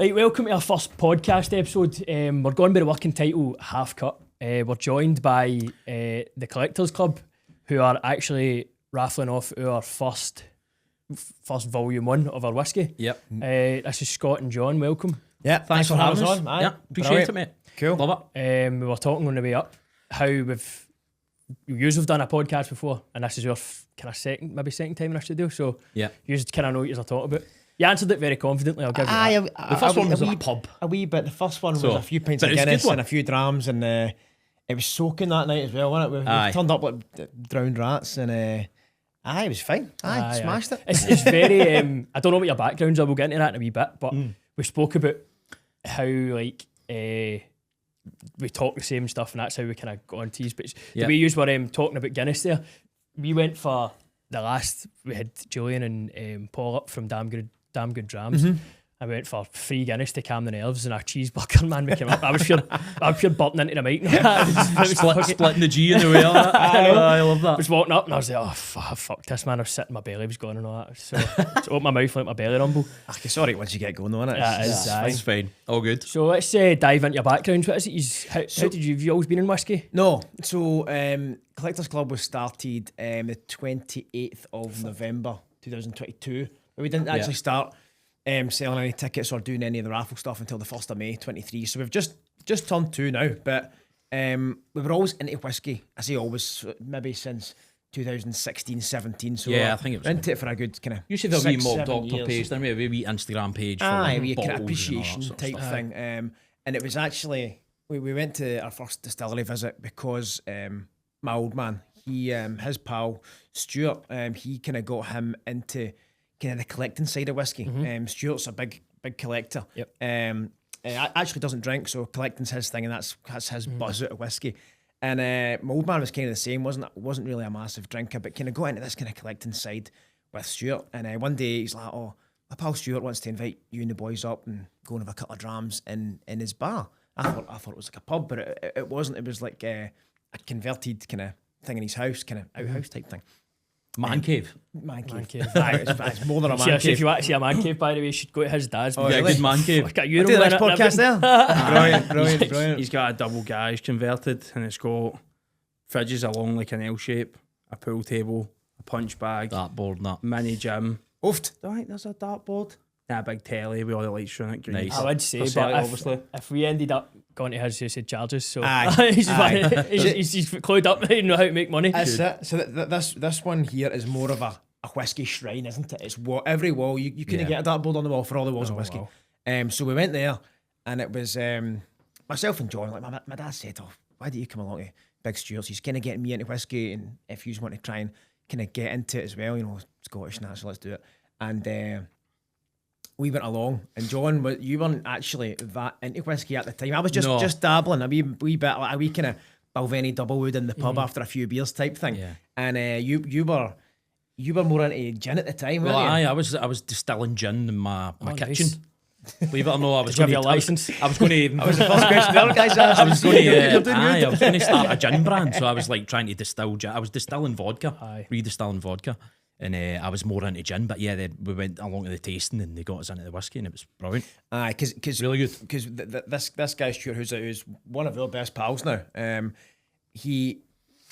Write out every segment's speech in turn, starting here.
Right, welcome to our first podcast episode. We're going by the working title Half Cut. We're joined by the Collectors Club, who are actually raffling off our first volume 1 of our whiskey. Yep. This is Scott and John. Welcome. Yeah, thanks for having us on. Yeah, appreciate it, mate. Cool. Love it. We were talking on the way up how we've done a podcast before, and this is our second time in our studio. So yeah, you kind of know what you're talking about. You answered it very confidently. I'll give you that. The first one was a pub. A wee bit. The first one was a few pints of Guinness and a few drams, and it was soaking that night as well, wasn't it? We turned up like drowned rats, and it was fine. Smashed it. It's very. I don't know what your backgrounds are. We'll get into that in a wee bit, but we spoke about how like we talk the same stuff, and that's how we kind of got on teas. But the way you were talking about Guinness there, we went for the last. We had Julian and Paul up from Damn Good Drams. I went for 3 Guinness to calm the nerves and a cheeseburger, man. We came up. I was pure burping into the mic. Splitting the G in the way. I love that. I was walking up and I was like, oh, fuck this, man. I was sitting, my belly was going and all that. So open my mouth, let my belly rumble. It's alright once you get going, though, isn't it? Yeah, it's fine. All good. So let's dive into your background. What is it? How did you, have you always been in whiskey? No. So Collectors Club was started the 28th of November 2022. But we didn't actually start selling any tickets or doing any of the raffle stuff until the 1st of May 23. So we've just turned 2 now, but we were always into whiskey. I say always, maybe since 2016, 17. So yeah, I think it was into it for a good kind of. You should have a wee mob doctor page, then we have a wee Instagram page. A wee kind of appreciation type thing. And it was actually we went to our first distillery visit because my old man, his pal Stuart, he kind of got him into kind of the collecting side of whiskey. Stuart's a big collector. Yep. Actually doesn't drink, so collecting's his thing, and that's his buzz out of whiskey. And my old man was kind of the same. wasn't really a massive drinker, but kind of got into this kind of collecting side with Stuart. And one day he's like, "Oh, my pal Stuart wants to invite you and the boys up and go and have a couple of drams in his bar." I thought it was like a pub, but it wasn't. It was like a converted kind of thing in his house, kind of outhouse type thing. Man cave. It's more than a man cave. If you want to see a man cave, by the way, you should go to his dad's. Oh, yeah, good man cave. Got I did a nice podcast there. Brilliant. He's got a double garage converted, and it's got fridges along like an L shape, a pool table, a punch bag, Dartboard, that mini gym. Oofed. I think there's a dartboard. A big telly with all the lights on it. Nice. I would say, but obviously, if we ended up going to his house, he'd charge us. So Aye. he's clued up. He know how to make money. That's it. So this one here is more of a whiskey shrine, isn't it? It's every wall you couldn't get a dartboard on the wall for all the walls of whiskey. Wow. So we went there, and it was myself and John. Like my dad said, "Oh, why don't you come along to Big Stuart's? He's kind of getting me into whiskey, and if you want to try and kind of get into it as well, Scottish and that, so let's do it." And we went along, and John, you weren't actually that into whiskey at the time. I was just dabbling a wee bit, like a wee kind of Balvenie Doublewood in the pub after a few beers type thing. Yeah. And you were more into gin at the time, well, weren't you? I was distilling gin in my kitchen. Nice. Believe it or not, I was Did you going have your license? I was going to. I was the first question the other guys asked. I was going to start a gin brand, so I was like trying to distill gin. I was distilling vodka, redistilling vodka. And I was more into gin, but yeah, we went along to the tasting and they got us into the whiskey, and it was brilliant. Aye, because really good. Because this guy Stuart, who's one of our best pals now, he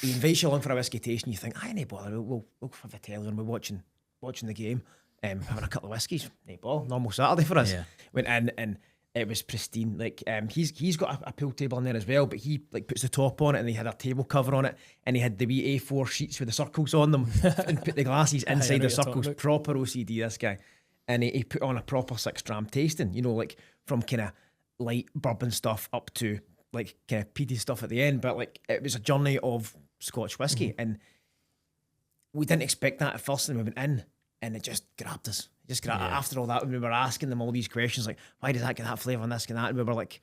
invites you along for a whiskey tasting. You think, aye, no bother, we'll have a telly and we're watching the game, having a couple of whiskies, no bother, normal Saturday for us. Yeah. Went in and it was pristine. Like he's got a pool table in there as well, but he like puts the top on it, and he had a table cover on it, and he had the wee A4 sheets with the circles on them, and put the glasses inside the circles. Proper OCD, this guy, and he put on a proper 6 dram tasting. Like from kind of light bourbon stuff up to like kind of peaty stuff at the end. But like it was a journey of Scotch whiskey, and we didn't expect that at first, and we went in, and it just grabbed us. After all that, when we were asking them all these questions, like, why does that get that flavour and this and that? And we were like,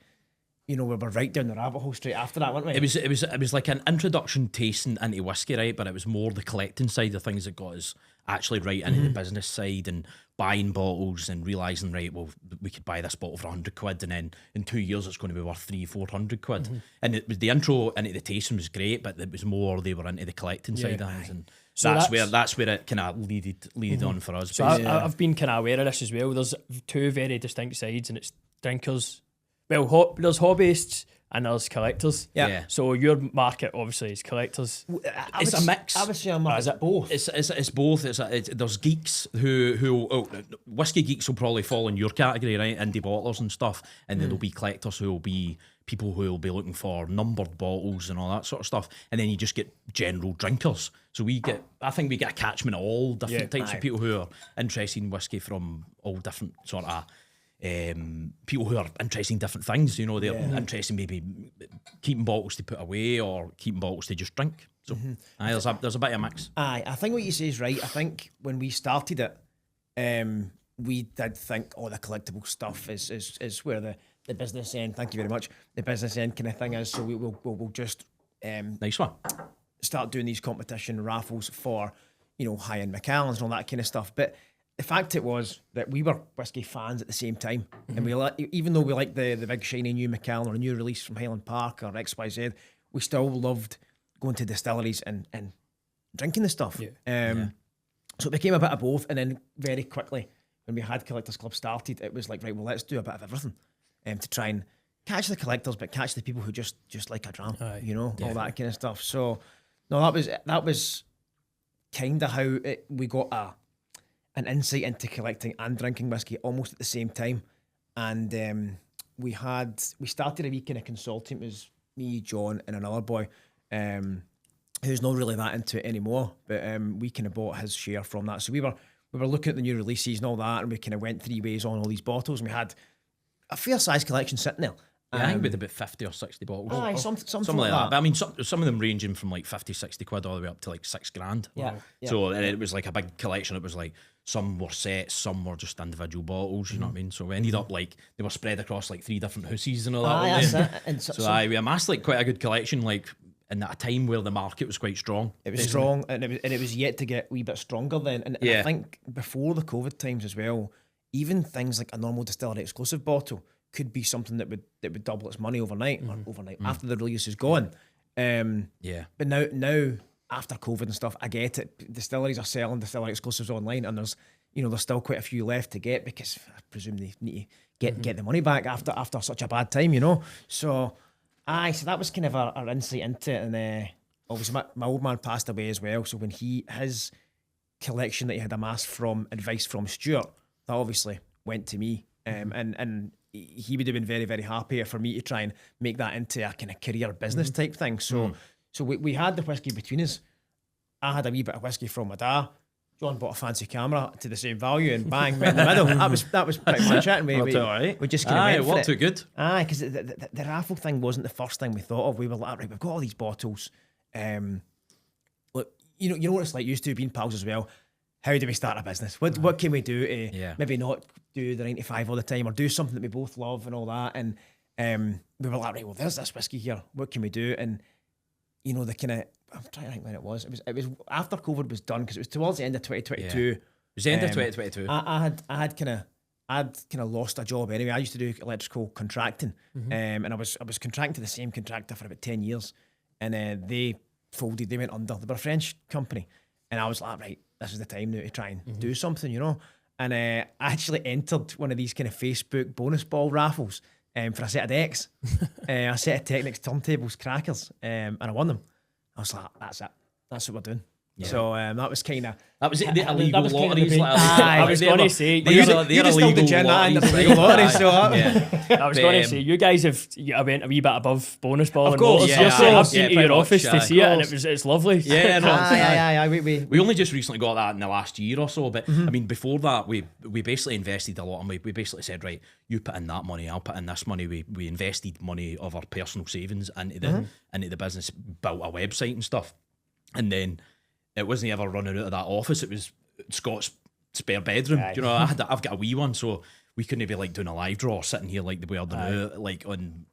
we were right down the rabbit hole straight after that, weren't we? It was like an introduction tasting into whiskey, right? But it was more the collecting side of things that got us actually right into the business side and buying bottles and realising, right, well, we could buy this bottle for 100 quid, and then in 2 years it's going to be worth 300-400 quid. And it was the intro into the tasting was great, but it was more they were into the collecting side of things, and so that's where it kind of leaded on for us. So I've been kind of aware of this as well. There's 2 very distinct sides, and it's drinkers. Well, there's hobbyists and there's collectors. Yeah. So your market obviously is collectors. It's a mix. I would say I'm at both. It's both. There's geeks who whiskey geeks will probably fall in your category, right? Indie bottlers and stuff, and then there'll be collectors who will be people who will be looking for numbered bottles and all that sort of stuff, and then you just get general drinkers. So I think we get a catchment of all different types of people who are interested in whiskey from all different sort of. People who are interested in different things, you know, they're interested in maybe keeping bottles to put away or keeping bottles to just drink. So there's a bit of a mix. I think what you say is right. I think when we started it, we did think, the collectible stuff is where the business end. Thank you very much. The business end kind of thing is. So we'll just Nice one. start doing these competition raffles for high-end Macallans and all that kind of stuff. But the fact it was that we were whiskey fans at the same time, and we even though we liked the big shiny new Macallan or a new release from Highland Park or XYZ, we still loved going to distilleries and drinking the stuff. So it became a bit of both, and then very quickly when we had Collectors Club started, it was like, right, well, let's do a bit of everything to try and catch the collectors, but catch the people who just like a dram, all that kind of stuff. So no, that was kind of how we got an insight into collecting and drinking whiskey almost at the same time. And we started a wee kind of consulting. It was me, John, and another boy who's not really that into it anymore, but we kind of bought his share from that. So we were looking at the new releases and all that, and we kind of went 3 ways on all these bottles, and we had a fair size collection sitting there. I think we had about 50 or 60 bottles. Something like that. But I mean, some of them ranging from like 50, 60 quid all the way up to like $6,000. Yeah. So and it was like a big collection. It was like some were sets, some were just individual bottles, you know what I mean? So we ended up like, they were spread across like 3 different houses and all that. That's it. And we amassed like quite a good collection, like in a time where the market was quite strong. It was strong, and it was yet to get a wee bit stronger then. And I think before the COVID times as well, even things like a normal distillery exclusive bottle could be something that would double its money overnight after the release is gone. But now after COVID and stuff, I get it. Distilleries are selling distillery exclusives online, and there's still quite a few left to get, because I presume they need to get the money back after such a bad time, So so that was kind of our insight into it. And obviously my old man passed away as well, so when his collection that he had amassed from advice from Stuart, that obviously went to me, and he would have been very, very happy for me to try and make that into a kind of career business type thing. So we had the whiskey between us. I had a wee bit of whiskey from my dad. John bought a fancy camera to the same value, and bang, met in the middle. That was pretty much it. And we just kind of went for it. Too good. Because the raffle thing wasn't the first thing we thought of. We were like, right, we've got all these bottles. Look, you know what it's like, used to being pals as well. How do we start a business? What can we do to maybe not do the 95 all the time, or do something that we both love and all that? And we were like, right, well, there's this whiskey here. What can we do? And the kind of, I'm trying to think when it was. It was after COVID was done, because it was towards the end of 2022. It was the end of 2022. I had kind of lost a job anyway. I used to do electrical contracting, and I was contracting to the same contractor for about 10 years, and they folded. They went under. They were a French company, and I was like, right, this is the time now to try and do something, And I actually entered one of these kind of Facebook bonus ball raffles for a set of decks, a set of Technics turntables, crackers, and I won them. I was like, that's it. That's what we're doing. Yeah. So that was kind of... That was it, the illegal lotteries. I was going to say... You just still the gin and the illegal lotteries. So I was going to say, you guys went a wee bit above bonus ball. Of course. I've been to your office to see it, and it's lovely. Yeah, no. We only just recently got that in the last year or so, but I mean, before that, we basically invested a lot, and we basically said, right, you put in that money, I'll put in this money. We invested money of our personal savings into the business, built a website and stuff, and then it wasn't ever running out of that office. It was Scott's spare bedroom. Right. I've got a wee one, so we couldn't be like doing a live draw sitting here like the way now, like on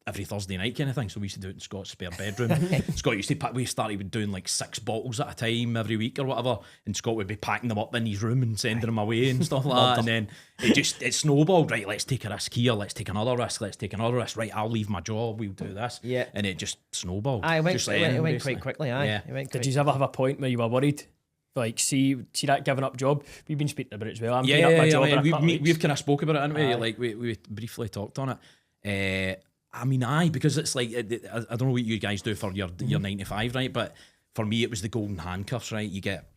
every Thursday night kind of thing. So we used to do it in Scott's spare bedroom. Scott used to we started doing like 6 bottles at a time every week or whatever, and Scott would be packing them up in his room and sending them away and stuff like that. And then it snowballed. Right, let's take a risk here. Let's take another risk. Let's take another risk. Right, I'll leave my job. We'll do this. Yeah. And it just snowballed. It went quite quickly. Yeah. It went Did you ever have a point where you were worried Like, see that giving up job. We've been speaking about it as well. I'm giving up my job. We've kind of spoke about it, haven't we? Like we briefly talked on it. I mean, because it's like I don't know what you guys do for your 9 to 5, right? But for me, it was the golden handcuffs, right? You get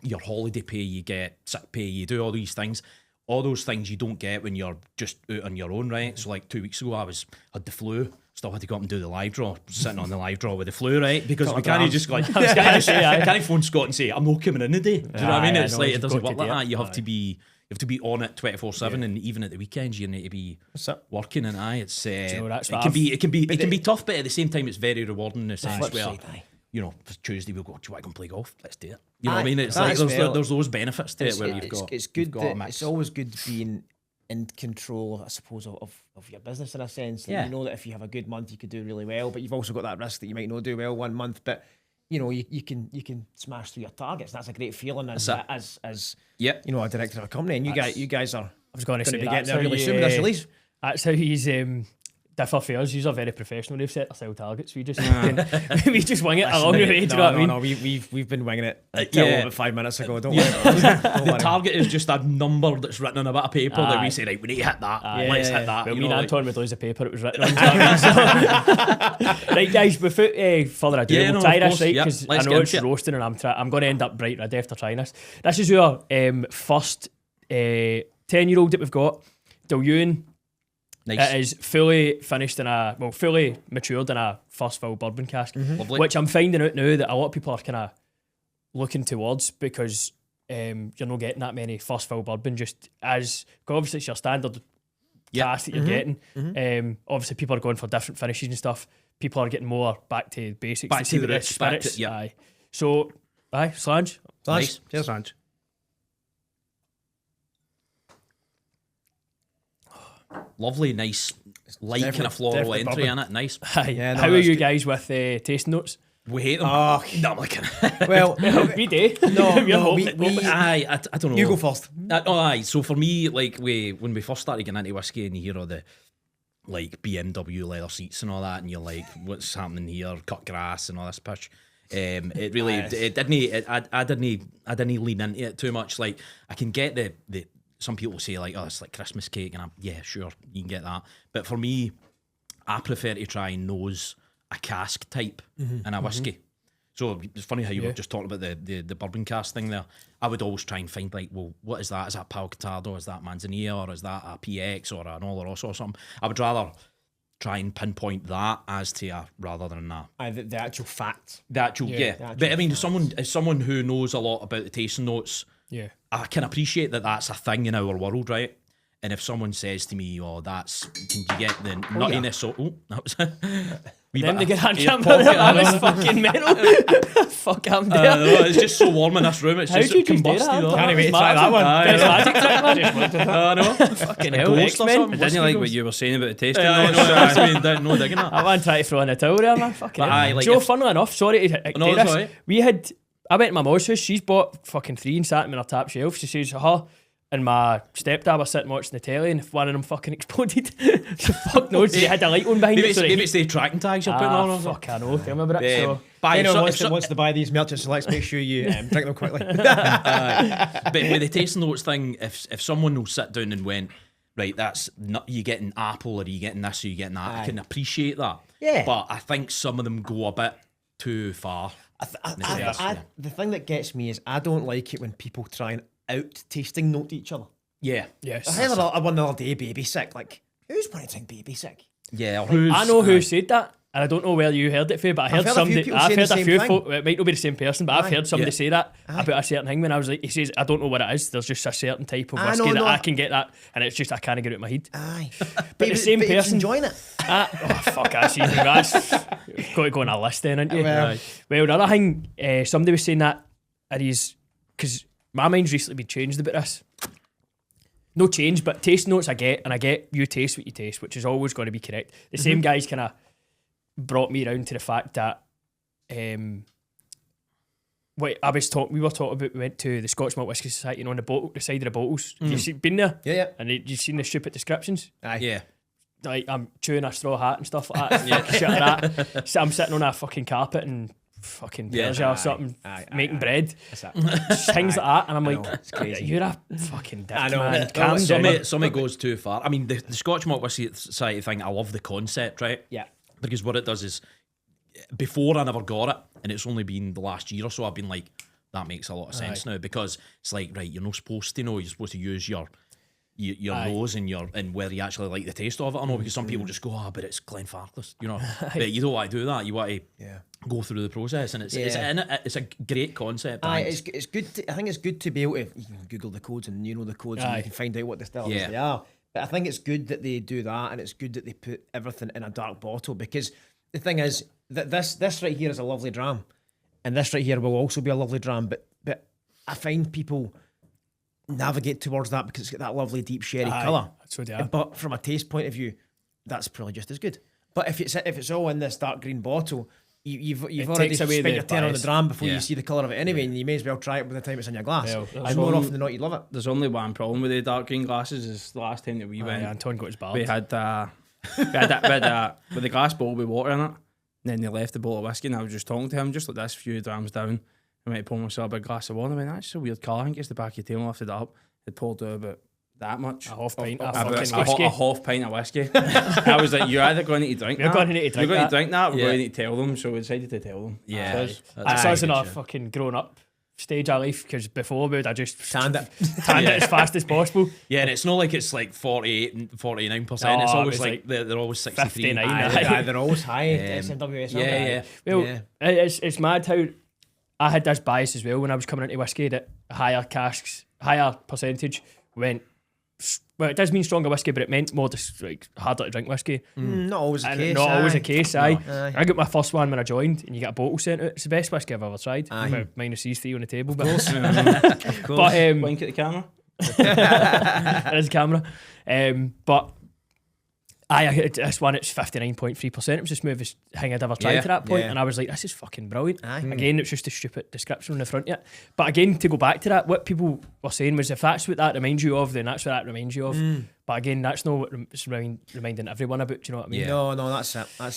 your holiday pay, you get sick pay, you do all these things. All those things you don't get when you're just out on your own, right? So like 2 weeks ago, I had the flu. Still had to go up and do the live draw, sitting on the live draw with the flu, right? Because we can't just like, can't phone Scott and say I'm not coming in today. Do you know what I mean? It's like it doesn't work like that. You have to be on it 24/7, and even at the weekends you need to be working. And it's it can be tough, but at the same time it's very rewarding in the sense where you know, for Tuesday we'll go, do you want to go and play golf? Let's do it. You know what I mean? It's like there's those benefits to it where you've got. It's good. It's always good being in control, I suppose, of your business in a sense. Like, you know that if you have a good month, you could do really well, but you've also got that risk that you might not do well one month. But you know, you can smash through your targets. That's a great feeling as you know, a director of a company. And you guys are. I was going to say be getting there really soon with this release. That's how he's. Differ fails. You're very professional. They've set ourselves targets. We just we just wing it along the way. Do you know what I mean? No, we've been winging it until about 5 minutes ago. Don't worry. The target is just a number that's written on a bit of paper that we say, right, we need to hit that. Let's hit that. Well, me and Anton would lose a paper it was written on. Right, guys, without further ado, we'll try this, right? Because I know it's roasting and I'm going to end up bright red after trying this. This is our first 10-year-old that we've got. Dillion. Nice. It is fully finished fully matured in a first fill bourbon cask, which I'm finding out now that a lot of people are kind of looking towards because you're not getting that many first fill bourbon just as, cause obviously it's your standard cask that you're getting. Obviously people are going for different finishes and stuff. People are getting more back to basics. Back to the rich spirits. So, Slange. Nice. Cheers, Slange. Lovely, nice, light kind of floral entry in it. Nice. How are you guys with tasting notes? We hate them. Oh, no, I'm like, well, we do. I don't know. You go first. So for me, like when we first started getting into whiskey, and you hear all the like BMW leather seats and all that, and you're like, what's happening here? Cut grass and all this pish. It really, I didn't lean into it too much. Like I can get the. Some people say like, oh, it's like Christmas cake, and sure, you can get that. But for me, I prefer to try and nose a cask type in a whiskey. So it's funny how you were just talking about the bourbon cask thing there. I would always try and find like, well, what is that? Is that Palo Cortado? Is that Manzanilla? Or is that a PX or an Oloroso or something? I would rather try and pinpoint that as to rather than that. The actual fact. The actual, But I mean, as someone who knows a lot about the tasting notes, I can appreciate that that's a thing in our world, right? And if someone says to me, "Oh, can you get the nuttiness?" That was then they get hand camera. That was fucking mental. Fuck, I'm there. It's just so warm in this room. It's just combusted. Can't even try that one. I know. Fucking hell, X-Men. Didn't you like what you were saying about the tasting notes? No digging that. I want to try to throw in a towel there, man. Fucking hell. Joe, funnily enough, sorry to do this. I went to my mum's house. She's bought fucking 3 and sat them in her top shelf. She says, and my stepdad was sitting watching the telly, and one of them fucking exploded. So fuck knows, they had a light on behind it. Maybe it's the tracking tags you're putting on. Fuck, I know. Tell me about it. So, anyone wants to buy these merchant selects, make sure you drink them quickly. But with the tasting notes thing, if someone will sit down and went, right, that's not you getting apple, or are you getting this, or you getting that, I can appreciate that. Yeah. But I think some of them go a bit too far. The thing that gets me is I don't like it when people try and out tasting note each other. Yeah. Yes. I heard one the other day, baby sick. Like, who's going to drink baby sick? Yeah. I know who said that, and I don't know where you heard it from, but I've heard a few folk, it might not be the same person, but I've heard somebody say that about a certain thing when I was like, he says, I don't know what it is, there's just a certain type of whiskey I can get that, and it's just, I can't get it out of my head. Aye. But the same person enjoying it. Fuck, that's got to go on a list then, isn't you? Well, the other thing, somebody was saying that, because my mind's recently been changed about this. No change, but taste notes I get you taste what you taste, which is always going to be correct. The same guys kind of brought me around to the fact that we were talking about, we went to the Scotch Malt Whisky Society, on the side of the bottles. You've been there? Yeah. And you've seen the stupid descriptions? Aye. Yeah. Like, I'm chewing a straw hat and stuff like that. Shit like that. So I'm sitting on a fucking carpet and fucking Persia or something, making bread. Things like that, and I'm like, it's crazy. you're a fucking dick, I know. man. Well, Calm down. Some goes too far. I mean, the Scotch Malt Whisky Society thing, I love the concept, right? Yeah. Because what it does is, before I never got it, and it's only been the last year or so, I've been like, that makes a lot of sense now, because it's like, right, you're not supposed to know, you're supposed to use your nose and whether you actually like the taste of it or not, because some people just go, but it's Glenfarclas, you know. But you don't want to do that. You want to go through the process, and it's a great concept. It's good. I think it's good to be able to. You can Google the codes and you know the codes, and you can find out what the styles they are. But I think it's good that they do that, and it's good that they put everything in a dark bottle, because the thing is that this right here is a lovely dram, and this right here will also be a lovely dram. But I find people navigate towards that because it's got that lovely deep sherry colour. So do I. But from a taste point of view, that's probably just as good. But if it's all in this dark green bottle, you've already spent your tenner on the dram before you see the colour of it anyway, and you may as well try it by the time it's in your glass. And more often than not, you love it. There's only one problem with the dark green glasses. Is the last time that we went, Anton got his bald. we had with the glass bottle with water in it. And then they left the bottle of whiskey, and I was just talking to him, just like this, few drams down. I went to pour myself a big glass of water. I went, that's a weird colour. I think it's the back of your tail. I lifted it up. It poured out about that much. A half pint. A half pint of whiskey. I was like, you're either going to need to drink that. You're going to need to drink that. We're going to need to tell them. So we decided to tell them. Yeah. That's in our fucking grown up stage of life, because before I just Tanned it as fast as possible. Yeah, and it's not like it's like 48 and 49%. It's always like they're always 63. 59. They're always high. SMWS. Yeah. Well, it's mad how I had this bias as well when I was coming into whiskey, that higher casks, higher percentage went. Well, it does mean stronger whiskey, but it meant more just like harder to drink whiskey. Not always the case. Not always the case. I got my first one when I joined, and you get a bottle sent out. It's the best whiskey I've ever tried. Minus these three on the table, but Of course. But Wink at the camera. There's a camera. But this one, it's 59.3%. It was the smoothest thing I'd ever tried to that point, and I was like, this is fucking brilliant. Again, it's just a stupid description on the front yet. But again, to go back to that, what people were saying was, if that's what that reminds you of, then that's what that reminds you of. But again, that's not what it's reminding everyone about. Do you know what I mean? Yeah. No, that's it. And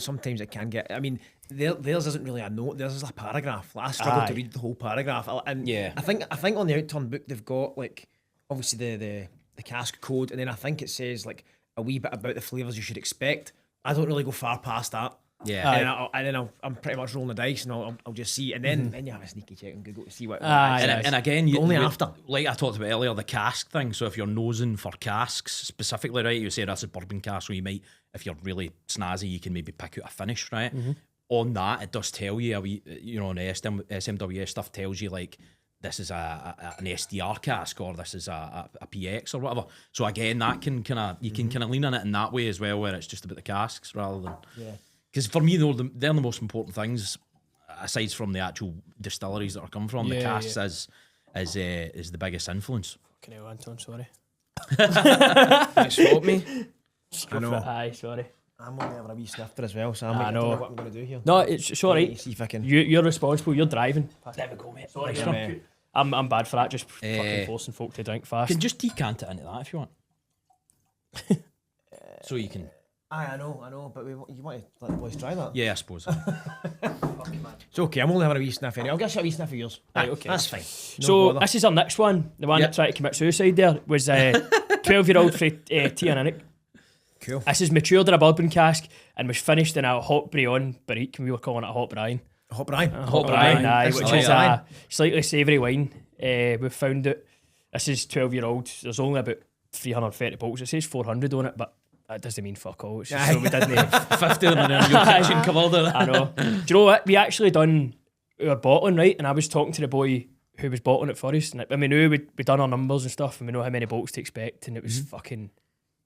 sometimes it can get. I mean, theirs isn't really a note. Theirs is a paragraph. I struggled to read the whole paragraph. And I think on the Outturn book they've got like obviously the cask code, and then I think it says like a wee bit about the flavours you should expect. I don't really go far past that. Yeah, and then I'm pretty much rolling the dice, and I'll just see, and then you have a sneaky check on Google to see what. And again, only after, like I talked about earlier, the cask thing. So if you're nosing for casks specifically, right, you say that's a bourbon cask, so you might, if you're really snazzy, you can maybe pick out a finish, right. On that, it does tell you, on the SMWS stuff tells you like, this is an SDR cask, or this is a PX or whatever. So again, that can you can kind of lean on it in that way as well, where it's just about the casks rather than. Because for me, they're the most important things, aside from the actual distilleries that are coming from. The casks is the biggest influence. Fucking hell, Anton, sorry. You spot me. I know. Aye, sorry. I'm only having a wee snifter as well, so I don't know what I'm going to do here. No, it's alright. See if I can. You're responsible. You're driving. There we go, mate. Sorry, Yeah, I'm bad for that. Just fucking forcing folk to drink fast. You can just decant it into that if you want. So you can. I know, but you want to let the boys try that? Yeah, I suppose. It's okay. I'm only having a wee sniff anyway. I'll get you a wee sniff of yours. Right, okay. That's fine. So this is our next one. The one that tried to commit suicide there was 12-year-old for Tianinic. Cool. This is matured in a bourbon cask and was finished in a hot Brion barrique. We were calling it a hot Brian. Hot Brian. Hot Brian, aye, which is a slightly savoury wine. We've found it. This is 12-year-old. There's only about 330 bottles. It says 400 on it, but that doesn't mean fuck all. It's just so we didn't 50 of them in your kitchen covered. I know. Do you know what? We actually done our bottling, right? And I was talking to the boy who was bottling it for us. And we knew we'd done our numbers and stuff, and we know how many bottles to expect. And it was fucking...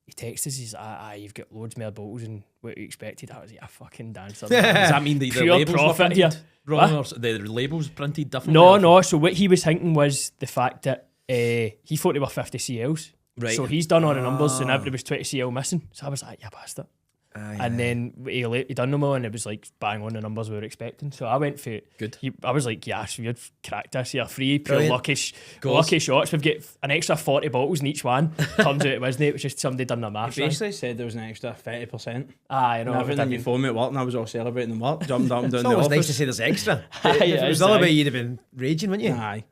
He texted us, he's like, you've got loads more bottles than what you expected. I was like, a fucking dancer. Does that mean the labels were printed wrong, or the labels printed differently? No. So what he was thinking was the fact that he thought they were 50 CLs. Right. So he's done all the numbers and there was 20 CL missing. So I was like, yeah, bastard. And then he done them all, and it was like bang on the numbers we were expecting. So I went for Good. I was like, yes, we've cracked this here. Free, pure Brilliant. lucky shots. We've got an extra 40 bottles in each one. Turns out it wasn't. It was just somebody done their maths. He basically said there was an extra 30%. I know. And everything you phoned me at work, and I was all celebrating the work, jumped up and down It's the always office. nice to say there's extra. Aye, If it was the other way, you'd have been raging, wouldn't you? Aye.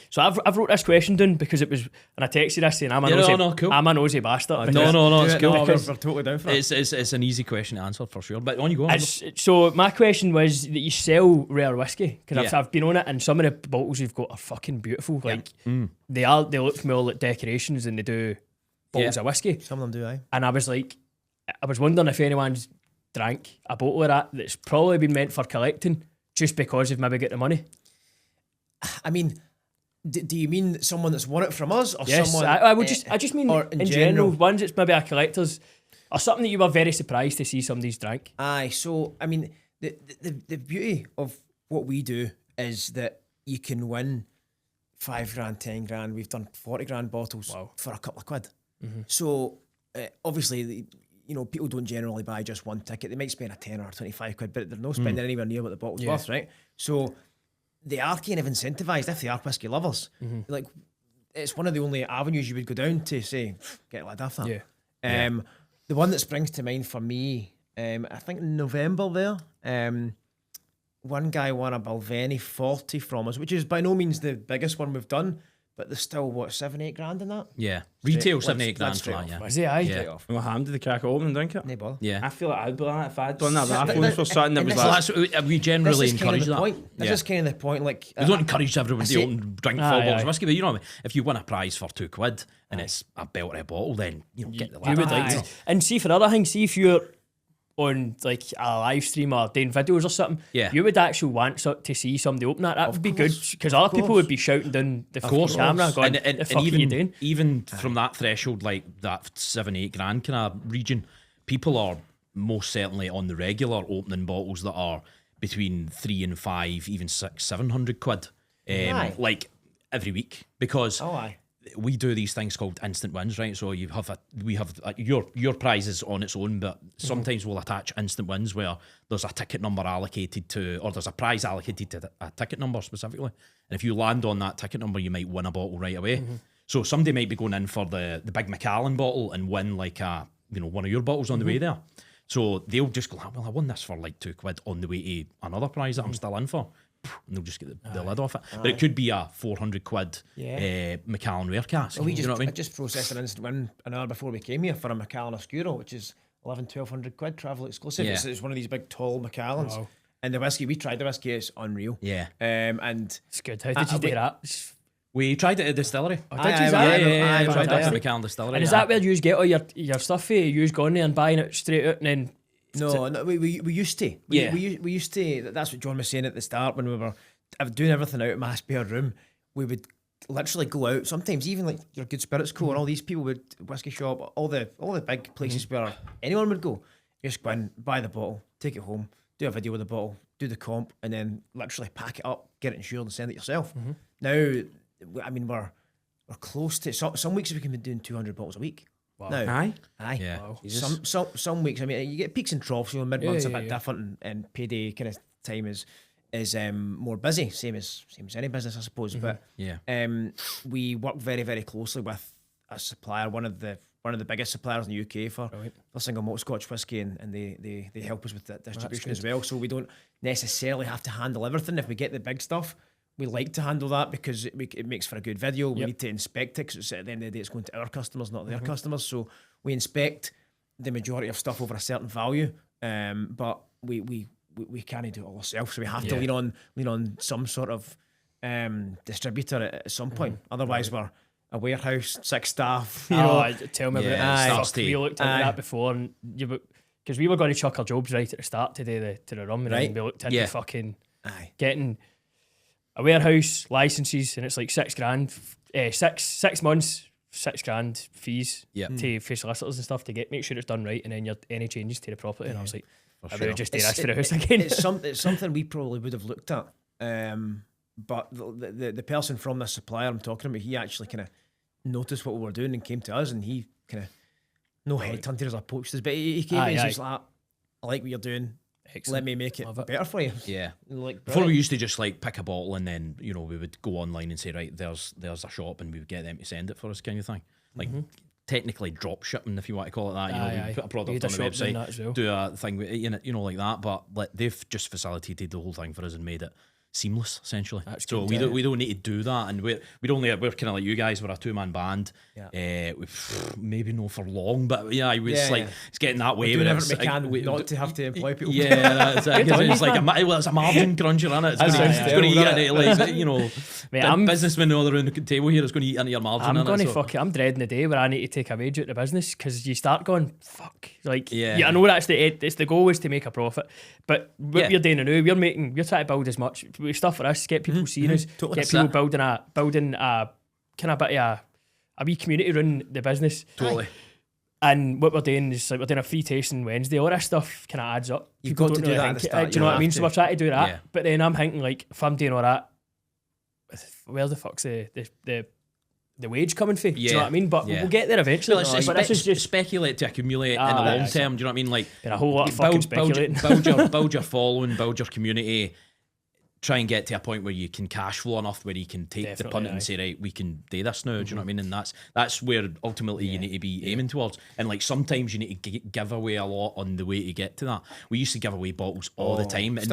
So I've wrote this question down because it was, and I texted this saying I'm a Yeah, nosy, no, cool. I'm a nosy bastard. No, it's cool. We're because- totally down for it. It's an easy question to answer for sure. But on you go. So my question was that you sell rare whiskey because Yeah. I've been on it, and some of the bottles you've got are fucking beautiful. Like they look more like decorations than they do bottles of whiskey. Some of them do, aye. And I was like, I was wondering if anyone's drank a bottle of that's probably been meant for collecting just because they've maybe got the money. I mean, do you mean someone that's won it from us, or Yes, someone? I just mean or in general, ones that's maybe a collector's or something that you were very surprised to see somebody's drank. Aye, so I mean, the beauty of what we do is that you can win $5,000, $10,000. We've done 40 grand bottles for a couple of quid. So obviously, you know, people don't generally buy just one ticket. They might spend a 10 or 25 quid, but they're not spending anywhere near what the bottle's worth, right? So they are kind of incentivized if they are whiskey lovers. Like, it's one of the only avenues you would go down to say, get a lid off that. Yeah. The one that springs to mind for me, I think in November there, one guy won a Balvenie 40 from us, which is by no means the biggest one we've done, but there's still, what, 7-8 grand in that? Yeah. Retail Straight- 7-8 grand straight for off. that, yeah. Was he? Aye. Yeah. Straight off. And what happened? Did they crack it open and drink it? No bother. Yeah. I feel like I'd be like, if I'd done that That- raffle that- for something that and was this- Well, like, that's we This generally is kind encourage of the that. point. This Yeah. is kind of the point. Like, We don't encourage everyone I to see- open, drink Aye, 4 bottles aye. of whiskey, but you know what I mean? If you win a prize for £2 and it's a belt of a bottle, then you know, get the You lid would off like it. to. And see, for other things, see if you're on like a live stream or doing videos or something, Yeah. you would actually want to see somebody open that. That would be good because other people would be shouting down the fucking camera going, the fuck are you doing? even from that threshold, like that 7-8 grand kind of region, people are most certainly on the regular opening bottles that are between 3 and 5, even 600-700 quid, Aye. like every week, because oh, aye. we do these things called instant wins, right? So we have your prize is on its own, but sometimes we'll attach instant wins where there's a ticket number allocated to, or there's a prize allocated to a ticket number specifically. And if you land on that ticket number, you might win a bottle right away. So somebody might be going in for the big Macallan bottle and win like one of your bottles on the way there. So they'll just go, well, I won this for like £2 on the way to another prize that I'm still in for. And they'll just get the lid off it. But it could be a 400 quid Macallan Rare cask. Well, you know what I mean? I just processed an instant win an hour before we came here for a Macallan Oscuro, which is 1,100-1,200 quid travel exclusive. Yeah. It's one of these big tall Macallans. And the whiskey, we tried the whiskey, it's unreal. Yeah. And It's good. How did you do that? We tried it at the distillery. Did you that? aye, We tried it at the fantastic. Macallan distillery. And is that where you get all your stuff? You going there and buying it straight out and then no, we used to. Yeah. We used to, that's what John was saying at the start when we were doing everything out of my spare room. We would literally go out, sometimes even like your Good Spirits Co. and all these people would, whiskey shop, all the big places where anyone would go. You just go in, buy the bottle, take it home, do a video with the bottle, do the comp, and then literally pack it up, get it insured and send it yourself. Now, I mean, we're close to, some weeks we can be doing 200 bottles a week. Wow. Now, aye. aye. Yeah. Wow. Some weeks, I mean, you get peaks and troughs. You know, mid-month's Yeah, a bit yeah. different, and payday kind of time is more busy. Same as any business, I suppose. But Yeah. we work very, very closely with a supplier, one of the biggest suppliers in the UK for single malt Scotch whisky, and they help us with that distribution as well. So we don't necessarily have to handle everything. If we get the big stuff, we like to handle that because it makes for a good video. We need to inspect it because at the end of the day, it's going to our customers, not their customers. So we inspect the majority of stuff over a certain value, but we can't do it all ourselves. So we have to lean on some sort of distributor at some point. Otherwise, we're a warehouse, 6 staff. You know, tell me Yeah, about it. starts Fuck, we to- looked into that before, and because we were going to chuck our jobs right at the start to do the rum, and then we looked into fucking getting a warehouse, licenses, and it's like $6,000, 6 months, $6,000 fees for solicitors and stuff to make sure it's done right, and then any changes to the property. And I was like, I would just do this for the house again. It's something we probably would have looked at. But the person from this supplier I'm talking about, he actually kind of noticed what we were doing and came to us, and he kind of no headhunters or poachers, but he came in and was like, I like what you're doing. Excellent. Let me make it better for you. Yeah. Like, before we used to just like pick a bottle and then, you know, we would go online and say, right, there's a shop, and we would get them to send it for us, kind of thing. Like technically drop shipping, if you want to call it that. You know, we put a product on the website, do a thing with it, you know, like that. But like, they've just facilitated the whole thing for us and made it seamless, essentially. That's so good, we don't need to do that, and we're kind of like you guys. We're a 2-man band. Maybe no for long, but yeah, it's getting that way. We're doing everything we can not to have to employ people. Yeah, that's it. It's like it's a margin cruncher, isn't it? It's going to eat into, like, you know, mate, businessmen all around the table here is going to eat into your margin. I'm going to fuck it. I'm dreading the day where I need to take a wage out of the business, because you start going, fuck. Like, I know that's the goal is to make a profit, but what you're doing now, we're trying to build as much stuff for us, get people seeing us, get people building a kind of bit of a wee community around the business. Totally. And what we're doing is, like, we're doing a free tasting Wednesday. All this stuff kind of adds up. You've got to do that at the start. Do you know what I mean? So we're trying to do that, but then I'm thinking, like, if I'm doing all that, where the fuck's the wage coming from? Do you know what I mean? But we'll get there eventually. But this is just speculate to accumulate in the long term. Do you know what I mean? Like, a whole lot of fucking speculating. Build your following, build your community. Try and get to a point where you can cash flow enough where you can take the punt and say, right, we can do this now. Do you know what I mean? And that's where ultimately you need to be aiming towards. And like, sometimes you need to give away a lot on the way to get to that. We used to give away bottles all the time, and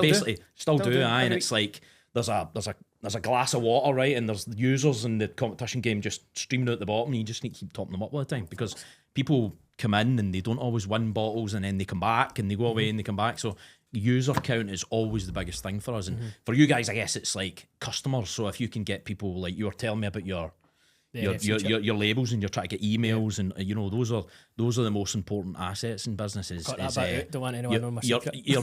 still do. And it's like there's a glass of water, right, and there's users in the competition game just streaming out the bottom, and you just need to keep topping them up all the time, because people come in and they don't always win bottles, and then they come back and they go away and they come back. So user count is always the biggest thing for us, and for you guys, I guess it's like customers. So if you can get people, like you were telling me about your labels, and you're trying to get emails, and you know, those are the most important assets in businesses. Don't want anyone knowing my secret. You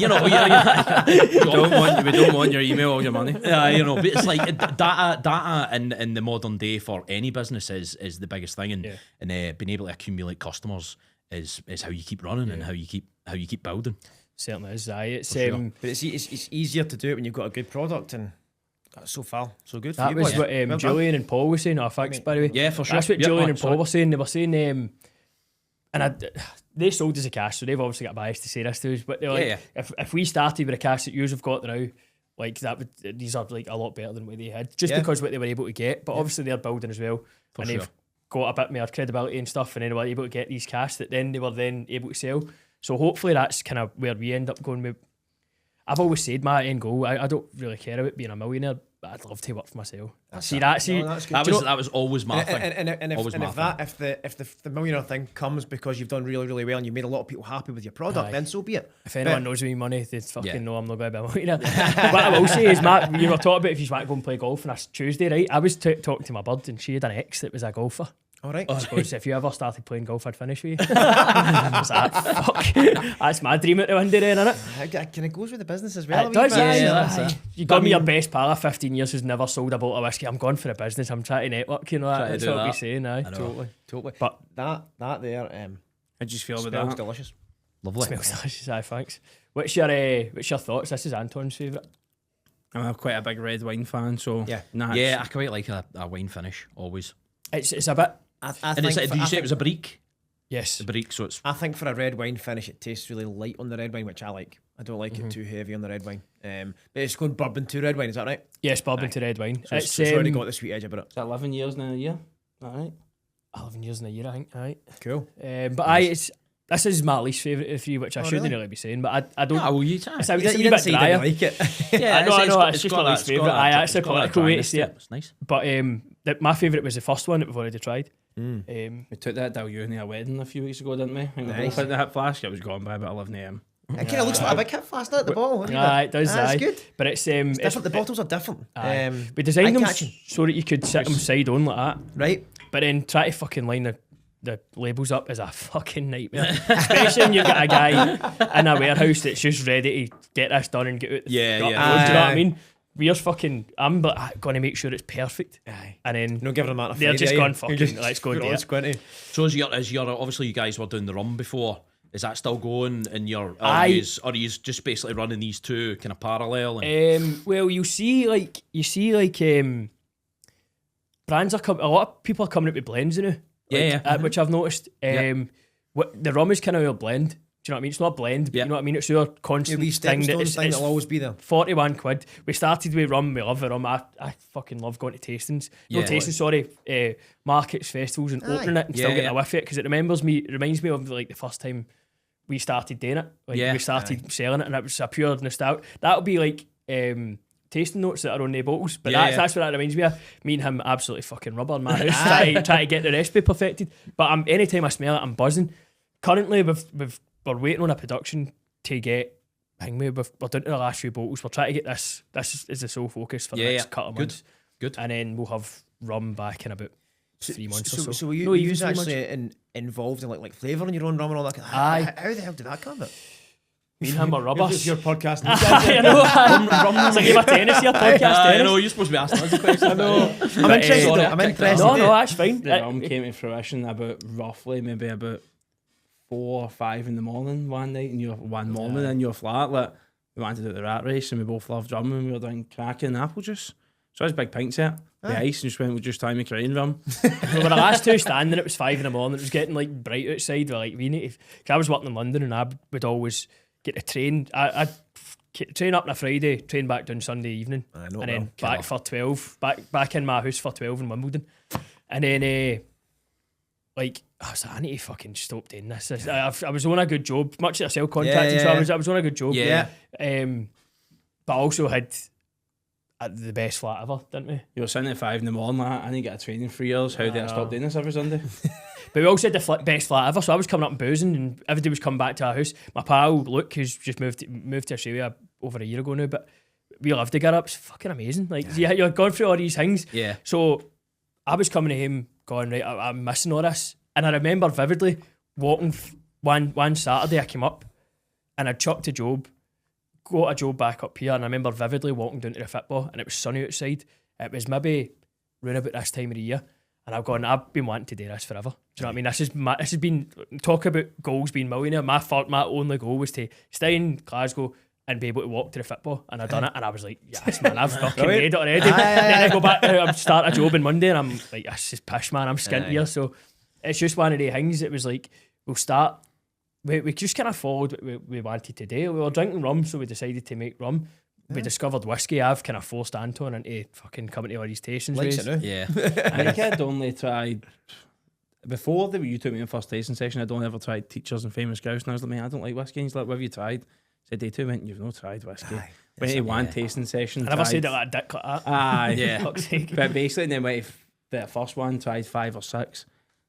know, we don't want your email or your money. You know, but it's like data in the modern day for any business is the biggest thing, and being able to accumulate customers is how you keep running and how you keep building. Certainly is. It's but it's easier to do it when you've got a good product, and so far so good. That was what Julian and Paul were saying. Oh, thanks, by the way. Yeah, for sure. That's what Julian and Paul were saying. They were saying, and they sold us a cash, so they've obviously got a bias to say this to us. But they're like, if we started with a cash that you've got now, like these are like a lot better than what they had, just because what they were able to get. But obviously they're building as well, they've got a bit more credibility and stuff, and then they were able to get these cash that then they were then able to sell. So hopefully that's kind of where we end up going with. I've always said my end goal, I don't really care about being a millionaire, but I'd love to work for myself. That's that was always my thing. And if the millionaire thing comes because you've done really, really well and you made a lot of people happy with your product, then so be it. If anyone knows me money, they fucking know I'm not going to be a millionaire. What I will say is, Matt, you were talking about if you want to go and play golf on a Tuesday, right? I was talking to my bud, and she had an ex that was a golfer. All right. I suppose if you ever started playing golf, I'd finish with you. I was like, fuck. That's my dream at the window then, innit? Can it goes with the business as well? It does, yeah. You got me your best pal of 15 years who's never sold a bottle of whiskey. I'm going for the business. I'm trying to network, you know. That's what we're saying, Totally. But that there, I just feel with smells that. delicious. Lovely. Smells delicious, thanks. What's your thoughts? This is Anton's favourite. I'm quite a big red wine fan, so I quite like a wine finish always. It's a bit. Did you say it was a brick? Yes, a brick. So it's. I think for a red wine finish, it tastes really light on the red wine, which I like. I don't like it too heavy on the red wine. But it's going bourbon to red wine. Is that right? Yes, bourbon to red wine. So it's already got the sweet edge about it. It's 11 years in a year. All right. 11 years in a year, I think. All right. Cool. But this is my least favourite of you, which I shouldn't really be saying. But I don't. Oh, well, you it's a wee bit drier. Like it. I know. It's just my least favourite. I actually quite like the way to see it. It's nice. But my favourite was the first one that we've already tried. We took that down you in a wedding a few weeks ago, didn't we? I think we both had the hit flask. It was gone by about 11 a.m. It kind of looks like a big hit flask at the bottle. It does. That's good. But it's different. The bottles are different. We designed them so that you could sit them side on like that. Right. But then try to fucking line the labels up is a fucking nightmare. Especially when you've got a guy in a warehouse that's just ready to get this done and get out. Do you know what I mean? I'm going to make sure it's perfect. And then no giving them that. They're just going fucking. Let's go do it. So as you're obviously you guys were doing the rum before. Is that still going? And are you just basically running these two kind of parallel? Well, you see brands are coming. A lot of people are coming out with blends now. Which I've noticed. the rum is kind of our blend. Do you know what I mean? It's not a blend, but you know what I mean? It's our constant thing that'll always be there. 41 quid. We started with rum, we love the rum. I fucking love going to tastings. Markets, festivals and opening it and still getting away with it because it reminds me of like the first time we started doing it. We started selling it and it was a pure nostalgia. That'll be like tasting notes that are on the bottles, but that's what that reminds me of. Me and him absolutely fucking rubber in my house trying to get the recipe perfected. But anytime I smell it, I'm buzzing. Currently, we're waiting on a production to get. We're down to the last few bottles. We're trying to get this. This is the sole focus for the next couple of months. Good. And then we'll have rum back in about 3 months or so. So were you actually involved in like flavouring your own rum and all that? How the hell did that come about? Me and him are rubbers. This is your podcast. I know. It's like a tennis here, podcast tennis. I know, you're supposed to be asking us a question. I know. I'm interested. I'm interested. No, that's fine. The rum came to fruition about 4 or 5 in the morning one night, and one morning in your flat. Like, we wanted to do the rat race, and we both loved rum, and we were doing crack and apple juice. So I was a big pint set. The ice, and just went with just time McRae rum. We were the last two standing. It was 5 in the morning. It was getting like bright outside. We're like, we need to. Cause I was working in London, and I would always get the train. I'd train up on a Friday, train back down Sunday evening, and then back for 12. Back in my house for 12 in Wimbledon, and then I was like, I need to fucking stop doing this. I was on a good job, much like a self-contracting, so I was on a good job. But I also had the best flat ever, didn't we? You were sitting at 5 in the morning, like, I need to get a training 3 years. How did I stop doing this every Sunday? But we also had the best flat ever, so I was coming up and boozing, and everybody was coming back to our house. My pal, Luke, who's just moved to Australia over a year ago now, but we lived together. It was fucking amazing. Like, you're going through all these things. Yeah. So I was coming to him going, right, I'm missing all this. And I remember vividly walking one Saturday, I came up and I chucked a job, got a job back up here, and I remember vividly walking down to the football, and it was sunny outside. It was maybe round about this time of the year, and I've been wanting to do this forever. Do you know what I mean? This has been, talk about goals being millionaire. My only goal was to stay in Glasgow and be able to walk to the football, and I done it, and I was like, yes man, I've fucking made it already. Then I go back, I start a job on Monday, and I'm like, this is pish man, I'm skint here. So it's just one of the things. It was like, we'll start. We just kind of followed what we wanted to do. We were drinking rum, so we decided to make rum. We discovered whiskey. I've kind of forced Anton into fucking coming to all these tastings. Likes it now. Yeah. I think I'd only tried, before you took me in the first tasting session, I'd only ever tried Teachers and Famous Grouse, and I was like, man, I don't like whiskey. And he's like, what have you tried? I said, day 2 went, you've not tried whiskey. Went to one tasting session. I never said it like a dick like that. Yeah. Fuck's sake. But basically, then went to the first one, tried 5 or 6.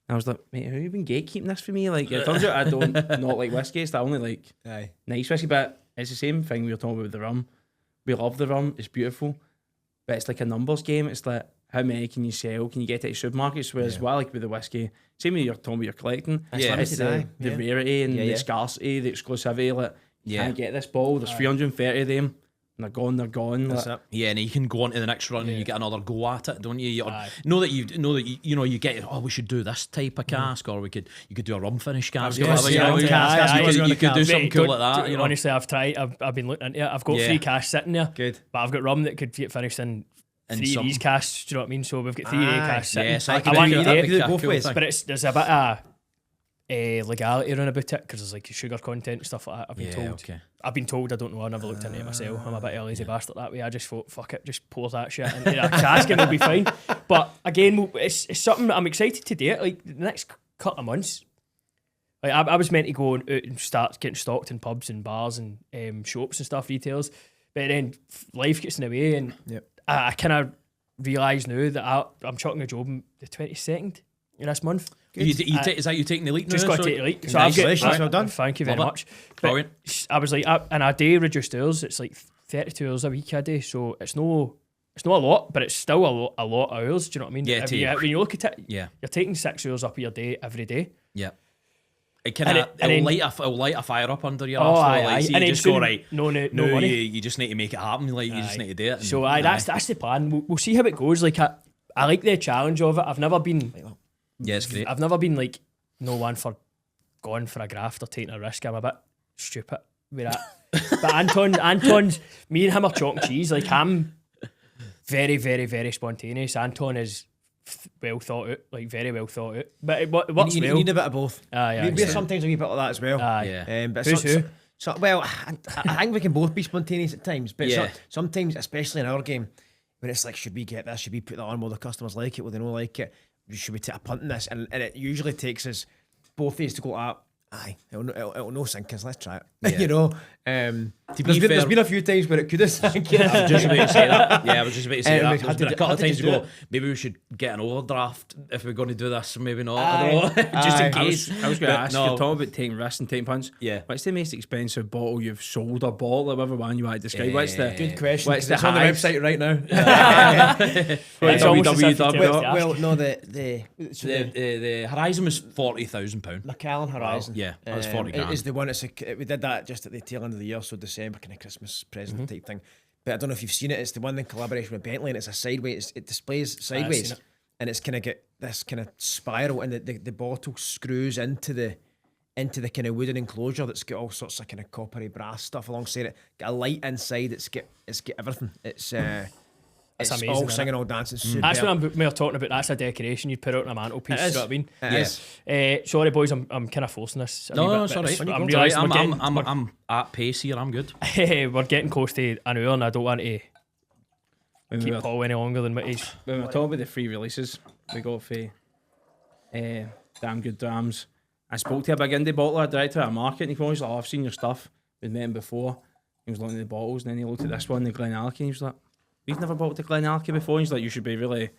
And I was like, mate, how have you been gatekeeping this for me? Like, it turns out I don't not like whiskey. It's only like nice whiskey, but it's the same thing we were talking about with the rum. We love the rum, it's beautiful, but it's like a numbers game. It's like, how many can you sell? Can you get it at supermarkets? Whereas, well, like with the whiskey, same with your talking about you're collecting. It's the rarity and the scarcity, the exclusivity. Like, you can't get this bottle. There's 330 of them. And they're gone. That's like, it. Yeah, and you can go on to the next run and you get another go at it, don't you? You know that you get, oh, we should do this type of cask, or you could do a rum finish cask. You could do something cool like that. Honestly, I've been looking into it. I've got 3 casks sitting there. Good. But I've got rum that could get finished in 3 of these casks. Do you know what I mean? So we've got 3 casks sitting. Yes, I want to do it both ways. But there's a bit of legality around about it, because there's like sugar content and stuff like that. I've been told, I don't know, I never looked into it myself. I'm a bit of a lazy bastard that way. I just thought, fuck it, just pour that shit into a cask and it'll be fine. But again, it's something I'm excited to do it. Like the next couple of months, like I was meant to go out and start getting stocked in pubs and bars and shops and stuff, retailers, but then life gets in the way, and I kind of realise now that I'm chucking a job on the 22nd of this month. Is that you taking the elite now? Just got to take the elite. So Congratulations, well done. Thank you very much. Brilliant. I was like, and a day reduced hours, it's like 32 hours a week a day, so it's not a lot, but it's still a lot of hours. Do you know what I mean? Yeah, when you look at it, you're taking 6 hours up of your day every day. Yeah. It'll light a fire up under your arse. Aye. So and you just go, right, no money. You just need to make it happen. Like, you just need to do it. So that's the plan. We'll see how it goes. Like I like the challenge of it. I've never been. Yeah, it's great. I've never been like no one for going for a graft or taking a risk. I'm a bit stupid with that. But Anton's, me and him are chalk and cheese. Like, I'm very, very, very spontaneous. Anton is well thought out, like very well thought out. But it works You well. need a bit of both. Aye, We're sometimes a wee bit like that as well. Aye. Yeah. But Who's who? well, I think we can both be spontaneous at times, but Yeah. sometimes, especially in our game, when it's like, should we get this? Should we put that on? Will the customers like it? Will they not like it? Should we take a punt on this? And it usually takes us both days to go up. Aye, it'll no sink us. Let's try it. Yeah. You know, there's been a few times where it could have sunk. I was just about to say that. Yeah, I was just about to say that. We There's had been to a couple of do times to it. go, maybe we should get an overdraft if we're going to do this, or maybe not. I don't know. Just in Aye. case. I was going to But ask no. you, talking about taking risks and taking punts. Yeah. What's the most expensive bottle you've sold or bought, or whatever one you want to describe? What's the Good question. What's 'Cause the it's on the highest? website right now. It's almost as if you www. tell us to ask. well, no, the The Horizon was £40,000. Macallan Horizon. Yeah, that was 40 grand. Is the one we did that just at the tail end of the year, so December kind of Christmas present type thing. But I don't know if you've seen it. It's the one in collaboration with Bentley, and it's a sideways. It displays sideways, seen it. and it's kind of get this kind of spiral, and the bottle screws into the kind of wooden enclosure that's got all sorts of kind of coppery brass stuff alongside it. Got a light inside. It's got everything. It's amazing, all isn't singing, all dancing. Superb. That's what we're talking about. That's a decoration you'd put out on a mantelpiece. It is. You know what I mean? It is. Sorry, boys, I'm kind of forcing this. No, it's all right. I'm It's all right. realising I'm at pace here. I'm good. we're getting close to an hour, and I don't want to When we keep were, Paul any longer than what he's. when we were talking about the free releases, we got for Damn Good Drams. I spoke to a big indie bottler, director of marketing. He was like, I've seen your stuff. We'd met him before. He was looking at the bottles, and then he looked at this one, the Glenallachie, and he was like, we've never bottled the Glenallachie before. He's like, you should be really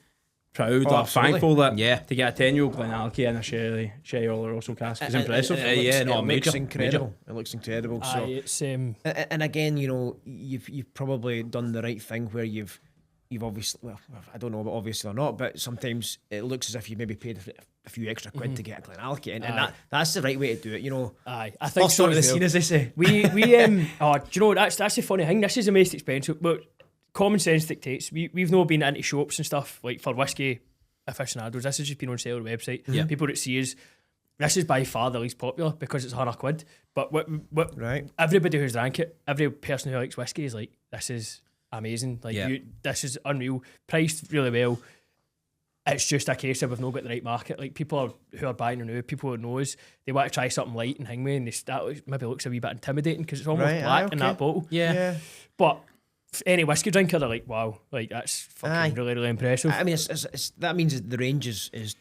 proud or absolutely. thankful that Yeah. to get a 10-year-old Glenallachie and a Sherry Oloroso cask is impressive. Yeah, no, it looks major, incredible. It looks incredible. Aye, So, it's and again, you know, you've probably done the right thing where you've obviously, well, I don't know about obviously or not, but sometimes it looks as if you maybe paid a few extra quid to get a Glenallachie, and that's the right way to do it. You know, aye. I think first so on the as well. scene, as they say. We do you know that's the funny thing. This is the most expensive, but common sense dictates. We've not been into shops and stuff like for whiskey aficionados. This has just been on sale on the website. Yeah. People that see us. This is by far the least popular because it's £100. But what Right. everybody who's drank it, every person who likes whiskey is like, this is amazing. Like Yeah. this is unreal. Priced really well. It's just a case of we've not got the right market. Like people who are buying it now, people who know us, they want to try something light and hang with, and maybe looks a wee bit intimidating because it's almost Right, black aye, in okay. that bottle. Yeah. But any whiskey drinker, they're like, wow, like that's fucking Aye. really, really impressive. I mean, that means that the range is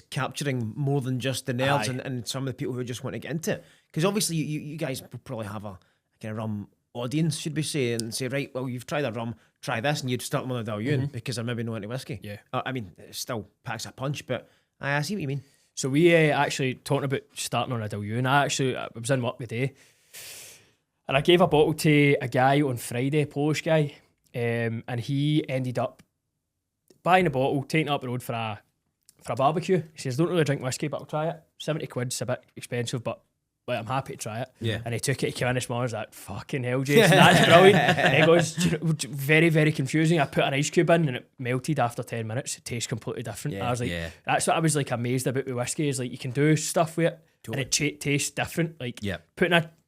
capturing more than just the nerds Aye. and some of the people who just want to get into it. Because obviously, you guys will probably have a kind of rum audience, should we say, and say, right, well, you've tried a rum, try this, and you'd start them on a Dalyoun because they're maybe not into whiskey. Yeah. I mean, it still packs a punch, but I see what you mean. So we actually talking about starting on a Dalyoun. I was in work today, and I gave a bottle to a guy on Friday, a Polish guy, and he ended up buying a bottle, taking it up the road for a barbecue. He says, "Don't really drink whiskey, but I'll try it. £70's a bit expensive, but I'm happy to try it." Yeah. And he took it. He came in this morning. I was like, "Fucking hell, Jason, that's brilliant." And he goes, "Do you know, very, very confusing. I put an ice cube in and it melted after 10 minutes. It tastes completely different." I was like, Yeah. that's what I was like amazed about with whiskey is like you can do stuff with it and it tastes different. Like Yeah.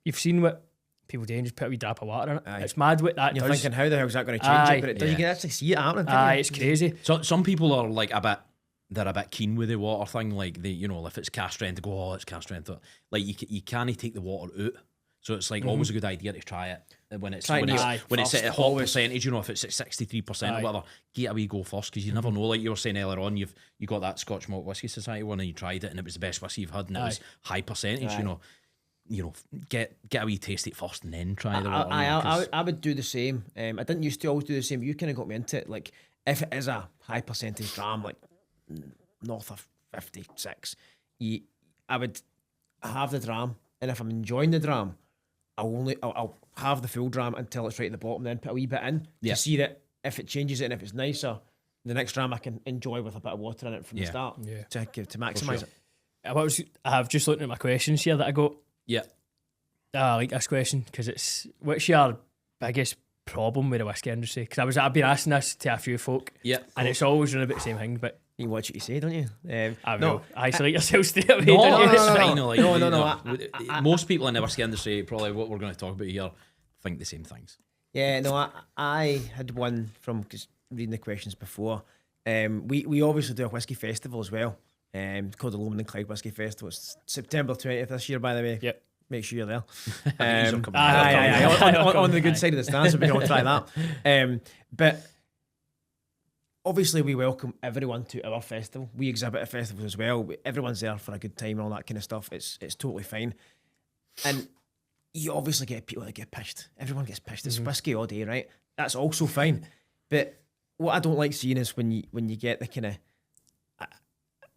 you've seen what people do and just put a wee drop of water in it. Aye. It's mad what that You're does. thinking, how the hell is that going to change Aye. it? But it does. Yeah. You can actually see it happening. can't Aye, you? it's crazy. So some people are like they're a bit keen with the water thing. Like they, you know, if it's cast strength, to go, it's cast strength. Like you can't take the water out. So it's like always a good idea to try it when it's Try it when it's first, at a hot percentage. You know, if it's at 63% Aye. or whatever, get a wee go first because you never know. Like you were saying earlier on, you got that Scotch Malt Whisky Society one and you tried it and it was the best whiskey you've had and it was high percentage. Aye. You know, get a wee taste it first and then try the water. I would do the same. I didn't used to always do the same. You kind of got me into it. Like if it is a high percentage dram, like north of 56, I would have the dram, and if I'm enjoying the dram, I'll have the full dram until it's right at the bottom, then put a wee bit in Yeah. to see that if it changes it and if it's nicer, the next dram I can enjoy with a bit of water in it from the Yeah. start Yeah. to maximise it. I've just looked at my questions here that I got. Yeah. I like this question because what's your biggest problem with the whiskey industry? Because I've been asking this to a few folk, Yeah. and it's always running about the same thing. But You watch what you say, don't you? I no, will isolate yourself straight away. No, don't you? it's no, fine. no. Like, No, you no, no, know, most people in the whiskey industry, probably what we're going to talk about here, think the same things. Yeah, no, I had one from just reading the questions before. We obviously do a whiskey festival as well. Called the Lomond and Clyde Whisky Festival. It's September 20th this year, by the way. Yep. Make sure you're there. On the good side of the stand, so we can all try that. But obviously, we welcome everyone to our festival. We exhibit at festivals as well. Everyone's there for a good time and all that kind of stuff. It's totally fine. And you obviously get people that get pissed. Everyone gets pissed. It's whiskey all day, right? That's also fine. But what I don't like seeing is when you get the kind of,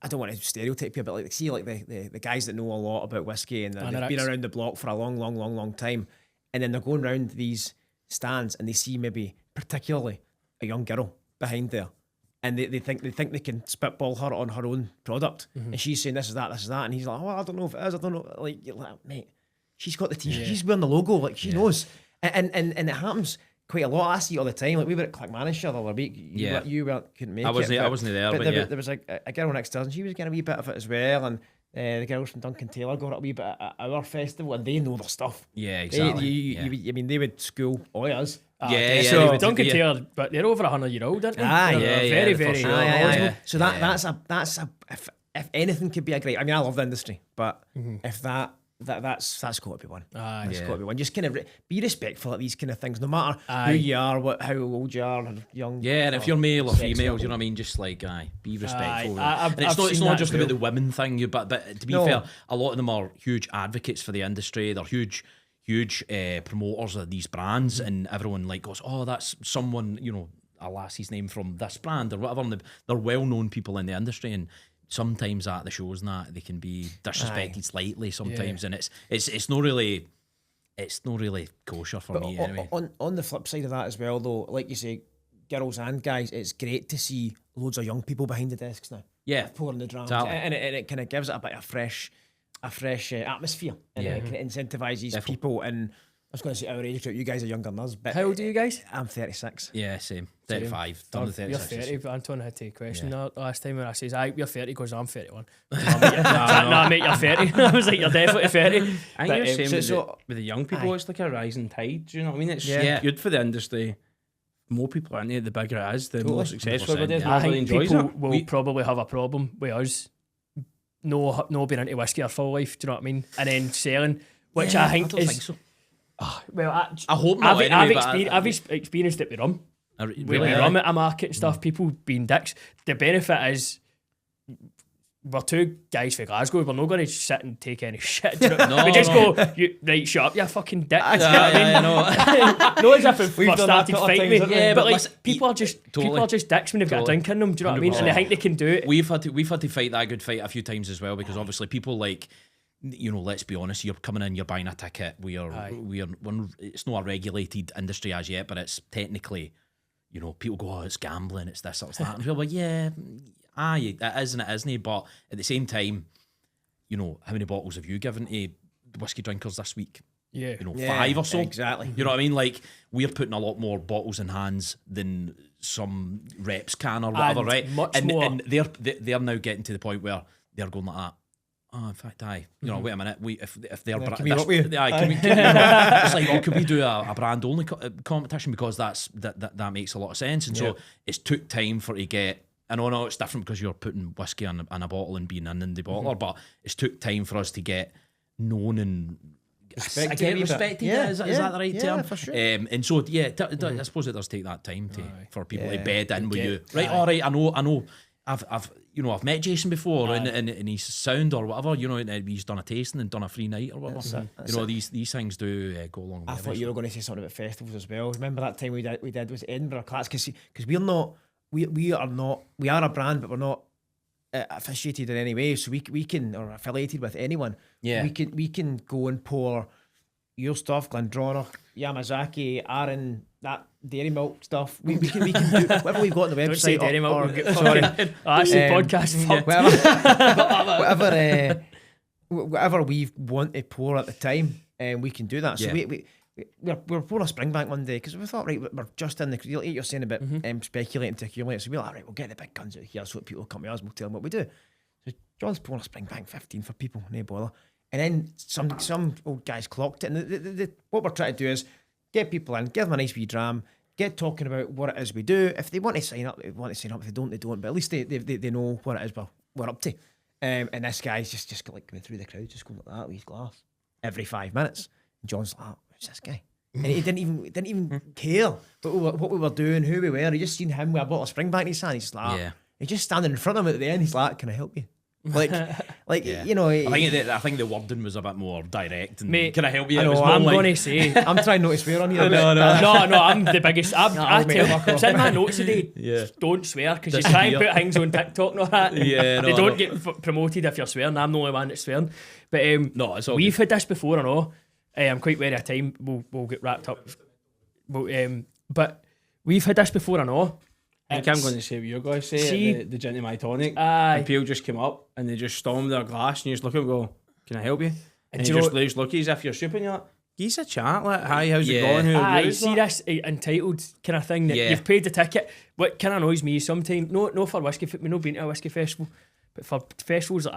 I don't want to stereotype you, but like see like the guys that know a lot about whiskey and they've been around the block for a long time, and then they're going around these stands and they see maybe particularly a young girl behind there, and they think they can spitball her on her own product, and she's saying this is that, and he's like, oh, I don't know if it is, I don't know, like you're like, mate, she's got the t-shirt, she's wearing the logo, like she knows, and it happens quite a lot. I see it all the time. Like we were at Clackmannanshire the other week. You couldn't make it. I wasn't there, but there was a girl next to us, and she was getting a wee bit of it as well. And the girls from Duncan Taylor got a wee bit at our festival, and they know their stuff. Yeah, exactly. I mean, they would school all us. So Duncan Taylor, but they're over 100-year-old, aren't they? Very, very sure. knowledgeable. So that's a if anything could be a great. I mean, I love the industry, but if that's got to be one. That's got to be one. Just kind of be respectful at these kind of things, no matter who you are, how old you are, how young. Yeah, and if you're male or female, you know what I mean. Just like, be respectful. And it's not just about the women thing. But to be fair, a lot of them are huge advocates for the industry. They're huge promoters of these brands, and everyone like goes, oh, that's someone, you know, a lassie's name from this brand or whatever. And they're well-known people in the industry, and sometimes at the shows and that they can be disrespected slightly sometimes, and it's not really kosher for me anyway. On the flip side of that as well, though, like you say, girls and guys, it's great to see loads of young people behind the desks now. Yeah, pouring the drams, exactly. and it kind of gives it a bit of fresh atmosphere, and it kind of incentivises people. And I was going to say our age group. You guys are younger than us, but how old are you guys? I'm 36. Yeah, same. 35. Done the 36. You're 30. Anton had to question that last time when I says, "Aye, you're 30," because I'm 31. No, mate, you're 30. I was like, you're definitely 30. I think you're saying with the young people, it's like a rising tide. Do you know what I mean? It's good for the industry. More people are into it, the bigger it is, the more successful it is. I think people will probably have a problem with us no being into whiskey our full life. Do you know what I mean? And then selling, which I think is. Think so. Well, I hope not. I've experienced it with rum. With rum at a market and stuff, people being dicks. The benefit is we're two guys from Glasgow. We're not going to sit and take any shit. We just go, right, shut up, you fucking dick. You know what I mean? No as if we've started fighting me. Yeah, but like, people are just dicks when they've got a drink in them. Do you know what I mean? And they think they can do it. We've had to fight that good fight a few times as well, because obviously people like, you know, let's be honest, you're coming in, you're buying a ticket. It's not a regulated industry as yet, but it's technically, you know, people go, oh, it's gambling, it's this, it's that. And people are like, yeah, it is and it isn't. But at the same time, you know, how many bottles have you given to whiskey drinkers this week? Yeah. You know, 5 or so. Exactly. You know what I mean? Like, we're putting a lot more bottles in hands than some reps can or whatever, right? And they're now getting to the point where they're going like that. Oh, in fact, you know, wait a minute. If they're can we help you? it's like, oh, could we do a brand only competition, because that makes a lot of sense. And so it's took time for to get. I know it's different because you're putting whiskey in a bottle and being in the bottler, but it's took time for us to get known and respected. Is that the right term? Yeah, for sure. And so I suppose it does take that time for people to bed in with you. Right, all right. I know. I've met Jason before and he's sound or whatever, you know, and he's done a tasting and done a free night or whatever. These things do go along. I thought you were going to say something about festivals as well. Remember that time we did was Edinburgh Class, because we are a brand, but we're not officiated in any way, so we can, or affiliated with anyone. Yeah, we can go and pour your stuff, Glendronach, Yamazaki, Aaron, that dairy milk stuff. We can do whatever we've got on the website. Don't say dairy milk. Podcast. Whatever we want to pour at the time, we can do that. So we're pouring a Springbank one day, because we thought, right, we're just in the. You're saying about speculating to accumulate. So we're like, right, we'll get the big guns out here so that people come to us and we'll tell them what we do. So John's pouring a Springbank 15 for people, no bother. And then some old guys clocked it. And what we're trying to do is get people in, give them a nice wee dram, get talking about what it is we do. If they want to sign up, they want to sign up. If they don't, they don't. But at least they know what it is we're up to. And this guy's just like going through the crowd, just going like that with his glass every 5 minutes. And John's like, who's this guy? And he didn't even care what we were doing, who we were. He just seen him with a bottle of Springbank in his hand. He's just like, he's just standing in front of him at the end. He's like, can I help you? Like, you know. I think the wording was a bit more direct. And Mate, can I help you? I know, I'm going to say. I'm trying not to swear on here. No, I'm the biggest. I tell it's in my notes today. Don't swear, because you try and put things on TikTok and all that. They don't get promoted if you're swearing. I'm the only one that's swearing. But it's all we've had this before, I know. I'm quite wary of time. We'll get wrapped up. But we've had this before, I know. I think I'm going to say what you're going to say. The gin to my tonic. And people just came up and they just stormed their glass and you just look at them and go, can I help you? And you just look as if you're shipping. You're like, give us a chat. Like, hi, how's it going? Who are you? See this entitled kind of thing that you've paid the ticket. What kind of annoys me sometimes, no for whiskey, we've not been to a whiskey festival, but for festivals like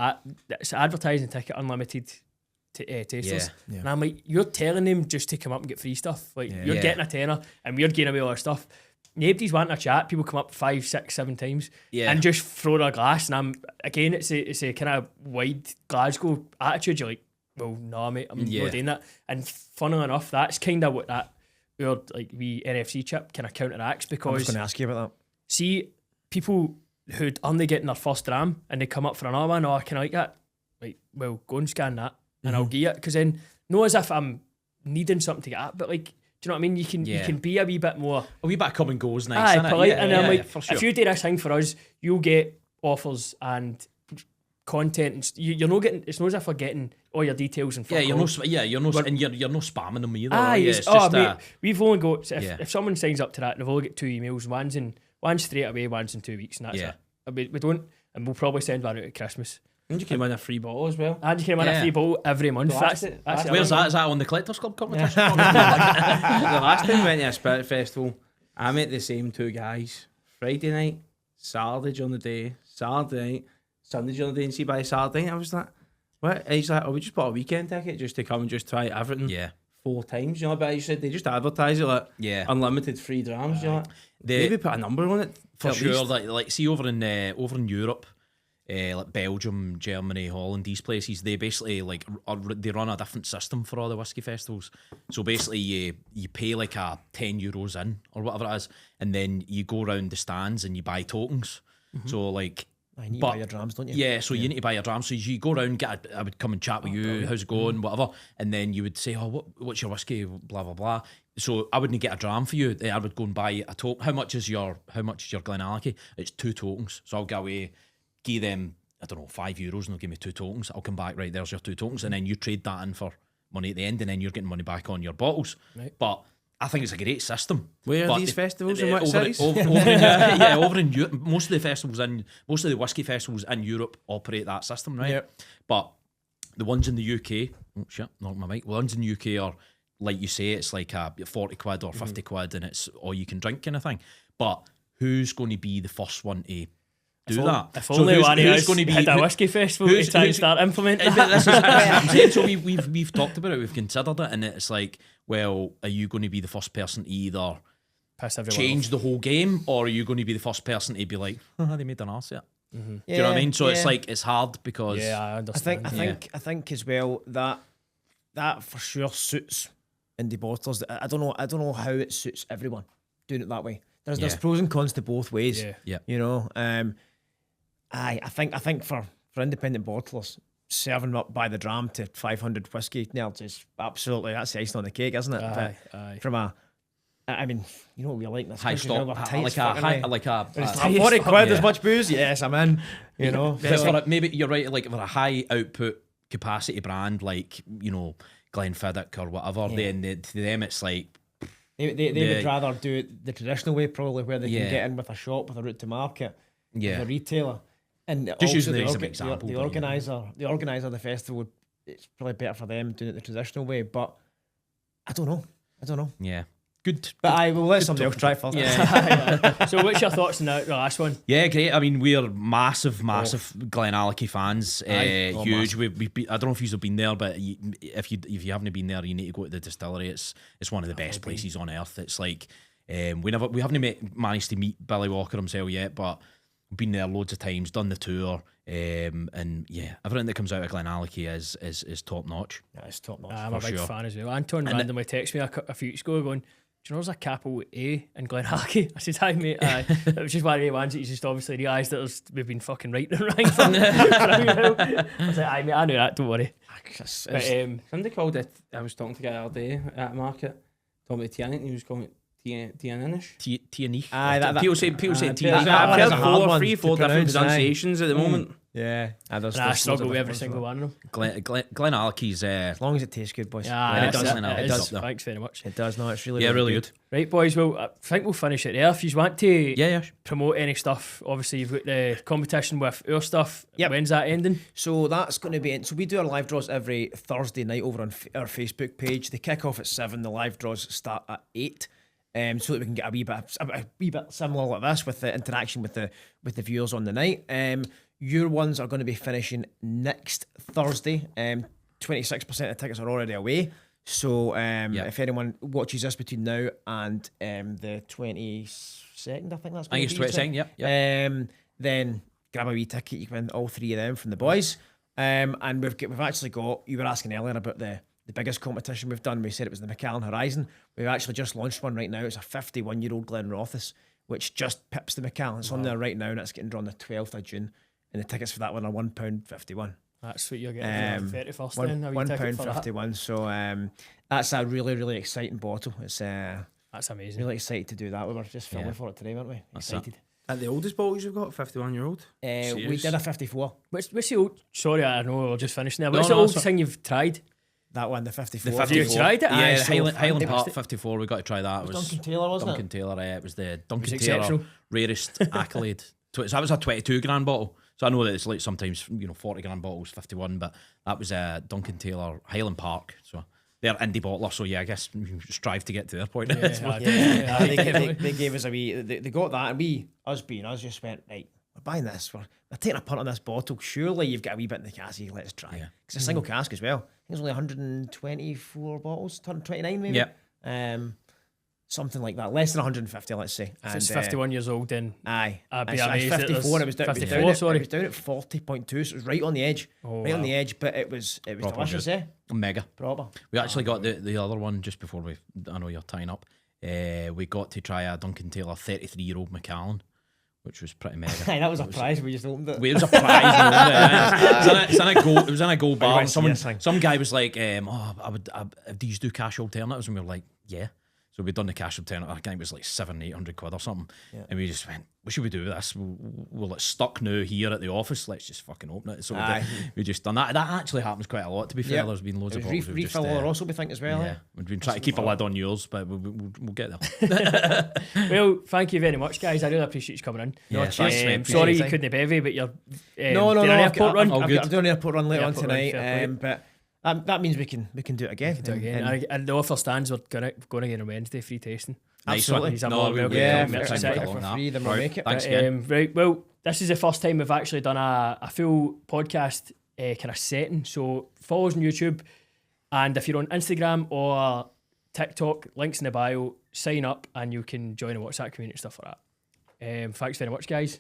that, it's advertising ticket, unlimited tasters. And I'm like, you're telling them just to come up and get free stuff. Like, you're getting a tenner and we're getting away all our stuff. Nobody's wanting a chat. People come up 5, 6, 7 times and just throw their glass. And it's a kind of wide Glasgow attitude. You're like, well, no, mate, I'm not doing that. And funnily enough, that's kind of what that wee NFC chip kind of counteracts, because I was going to ask you about that. See, people who'd only getting their first dram and they come up for another one, oh, can I like that? Like, well, go and scan that and I'll give it. Because then, no as if I'm needing something to get at, but like, do you know what I mean? You can be a wee bit more. A wee bit of come and goes, nice. Polite. And I'm like, for sure. if you do this thing for us, you'll get offers and content. And you're not getting. It's not as if we're getting all your details and. You're not spamming them either. Mate, we've only got. If someone signs up to that, they've only got 2 emails. One's straight away, one's in 2 weeks, and that's it. We don't, and we'll probably send one out at Christmas. And you can win a free bottle as well. And you can win a free bottle every month. Where's that? Is that on the Collectors Club competition? The last time we went to a Spirit Festival, I met the same 2 guys. Friday night, Saturday during the day, Saturday night, Sunday during the day, and see by Saturday night, I was like, what? And he's like, we just bought a weekend ticket just to come and just try everything 4 times, you know. But he said they just advertise it like unlimited free drams, you know. Maybe put a number on it for sure. Like see over in Europe, like Belgium, Germany, Holland, these places, they basically they run a different system for all the whiskey festivals. So basically you pay like a €10 in or whatever it is, and then you go around the stands and you buy tokens. So like, you need to buy your drams, don't you? Yeah, so you need to buy your drams. So you go around, I would come and chat with you, how's it going, whatever, and then you would say, oh, what's your whiskey, blah blah blah. So I wouldn't get a dram for you. I would go and buy a token. How much is your Glenallachie? It's 2 tokens. So I'll go away, give them, I don't know, €5 and they'll give me 2 tokens. I'll come back, right, there's your 2 tokens, and then you trade that in for money at the end, and then you're getting money back on your bottles. Right. But I think it's a great system. Where are these festivals in what cities? Over in Europe. Most of the whiskey festivals in Europe operate that system, right? Yep. But the ones in the UK, not my mic. The ones in the UK are, like you say, it's like a 40 quid or 50 quid, and it's all you can drink kind of thing. But who's going to be the first one to do that? If only one of us had a whiskey festival to try and start implementing that. This is what I'm saying. So we've talked about it, we've considered it, and it's like, well, are you going to be the first person to either change the whole game, or are you going to be the first person to be like, they made an arse yet? Do you know what I mean? So it's like, it's hard because I understand. I think as well that for sure suits indie bottlers. I don't know how it suits everyone doing it that way. There's pros and cons to both ways. You know, I think for independent bottlers, serving up by the dram to 500 whiskey nerds is absolutely, that's the icing on the cake, isn't it? Aye. From I mean, you know what we like this high stock, like a 40 quid as much booze. Yes, I'm in. You know, maybe you're right. Like for a high output capacity brand, like, you know, Glenfiddich or whatever, then to them it's like they would rather do it the traditional way, probably, where they can get in with a shop with a route to market, with a retailer. And just using the example, the organizer of the festival, it's probably better for them doing it the traditional way. But I don't know. Yeah, good. But I will let somebody else try first. Yeah. So, what's your thoughts on the last one? Yeah, great. I mean, we're massive Glenallachie fans. Huge. I don't know if you've been there, but if you haven't been there, you need to go to the distillery. It's one of the best places on earth. It's like, We haven't managed to meet Billy Walker himself yet, but we've been there loads of times, done the tour, and yeah, everything that comes out of Glenallachie is top notch. Yeah, it's top notch. I'm a For big sure. fan as well. Anton randomly texted me a few weeks ago going, do you know there's a capital A in Glenallachie? I said, hi mate, aye. It was just one of the ones that you just obviously realised that we've been fucking right and right for a while. I was like, aye mate, I knew that, don't worry. But, Somebody called it. I was talking to a guy the other day at the market. Told me Tianin. He was calling it Tianinish. Tianich. Aye, People say Tianich. that one is a hard I've one heard 3-4 to different pronounce, aye. pronunciations at the moment. Yeah, and I struggle with every single one of them. Glenallachie's. As long as it tastes good, boys. Yeah, it does. it It's does. up there. Thanks very much. It does. No, it's really, Yeah, really good. Right, boys, well, I think we'll finish it there. If you want to Yeah. promote any stuff, obviously you've got the competition with our stuff. Yep. When's that ending? So that's going to be it. So we do our live draws every Thursday night over on our Facebook page. They kick off at 7. The live draws start at 8. So that we can get a wee bit similar like this with the interaction with the viewers on the night. Your ones are going to be finishing next Thursday. 26% of tickets are already away. So if anyone watches this between now and the 22nd, I think that's. I think it's 22nd. Yep. Then grab a wee ticket. You can win all 3 of them from the boys. And we've actually got. You were asking earlier about the biggest competition we've done. We said it was the Macallan Horizon. We've actually just launched one right now. It's a 51-year-old Glen Rothes, which just pips the Macallan. It's on there right now, and it's getting drawn the 12th of June. And the tickets for that one are £1.51. That's what you're getting for the 31st then. £1.51. So that's a really, really exciting bottle. It's That's amazing. really excited to do that. We were just filming for it today, weren't we? Excited. At the oldest bottles you've got, 51-year-old. We did a 54. What's the old? Sorry, I know we're just finishing there. What's No, the oldest that's thing you've tried? That one, the 54. The Have you 54. tried it? Yeah, Aye, the so Highland Park 54. We got to try that. It was Duncan Taylor, wasn't Duncan it? Taylor. It was the Duncan was Taylor exceptional. rarest accolade. So that was a 22 grand bottle. So I know that it's like sometimes 40 grand bottles, 51, but that was a Duncan Taylor Highland Park. So they're indie bottler. So yeah, I guess we strive to get to their point. They gave us a wee. They got that, and us just went right. We're buying this. We're taking a punt on this bottle. Surely you've got a wee bit in the cassie. Let's try. Yeah. It's a single cask as well. I think it's only 124 bottles, 129 maybe. Yeah. Something like that. Less than 150, let's say. If it's 51 years old, then Aye. I'd be It's amazed at 54. It was down, it was down at 40.2, so it was right on the edge. Oh, right on wow. the edge, but it was Proper delicious, good. Mega. Proper. We actually got the other one just before I know you're tying up. We got to try a Duncan Taylor 33-year-old Macallan, which was pretty mega. Aye, that was a prize. We just opened it. It was a prize. It was in a gold bar. And thing. some guy was like, do you do cash alternatives? And we were like, yeah. So we'd done the cash alternative. I think it was like 700-800 quid or something. Yeah. And we just went, what should we do with this? Well, it's stuck now here at the office. Let's just fucking open it. So we just done that. That actually happens quite a lot, to be fair. Yep. There's been loads of bottles. Refill or also, we think, as well. Yeah, we've been trying to keep a lid on yours, but we'll get there. Well, thank you very much, guys. I really appreciate you coming in. Yeah, thanks, mate. Appreciate Sorry your you time. couldn't bevy, but you're No, doing an airport run. I'm doing an airport run later on Airport run, tonight. fair play. But that means we can do it again. Do it again. And the offer stands. We're going again on Wednesday, free tasting. Nice Absolutely. one. He's a No, more we- welcome Yeah, to if Merseyside. it's for free, then we'll make it. Thanks But, again. Right, well, this is the first time we've actually done a full podcast kind of setting. So follow us on YouTube, and if you're on Instagram or TikTok, links in the bio, sign up and you can join the WhatsApp community and stuff like that. Thanks very much, guys.